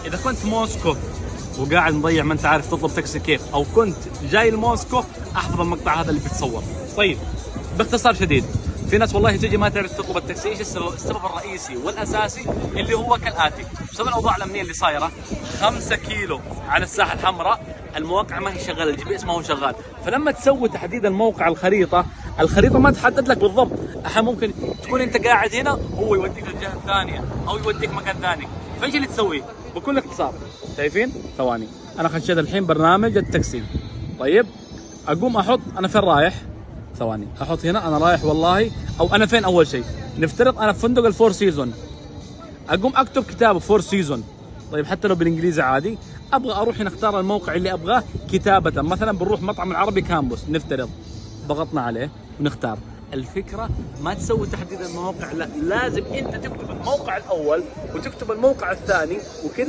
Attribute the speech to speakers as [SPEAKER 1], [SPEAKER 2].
[SPEAKER 1] اذا كنت موسكو وقاعد مضيع ما انت عارف تطلب تاكسي كيف، او كنت جاي لموسكو، احفظ المقطع هذا اللي بتصور. طيب باختصار شديد، في ناس والله تجي ما تعرف تطلب التاكسي. ايش السبب؟ السبب الرئيسي والاساسي اللي هو كالاتي: بسبب الاوضاع الامنيه اللي صايره 5 كيلو على الساحه الحمراء، المواقع ما هي شغاله، الجي بي اس ما هو شغال. فلما تسوي تحديد الموقع الخريطه ما تحدد لك بالضبط. احيانا ممكن تكون انت قاعد هنا هو يوديك للجهه الثانيه او يوديك مكان ثاني. فايش اللي تسويه؟ بكل اختصار، شايفين؟ ثواني، انا خشيت الحين برنامج التاكسي. طيب اقوم احط انا فين رايح. ثواني، احط هنا انا رايح والله، او انا فين. اول شيء نفترض انا في فندق الفور سيزون، اقوم اكتب كتابه فور سيزون. طيب حتى لو بالانجليزي عادي، ابغى اروح هنا اختار الموقع اللي ابغاه كتابه. مثلا بنروح مطعم العربي كامبوس نفترض، ضغطنا عليه ونختار. الفكره ما تسوي تحديد المواقع، لا، لازم انت تكتب الموقع الاول وتكتب الموقع الثاني وكذا.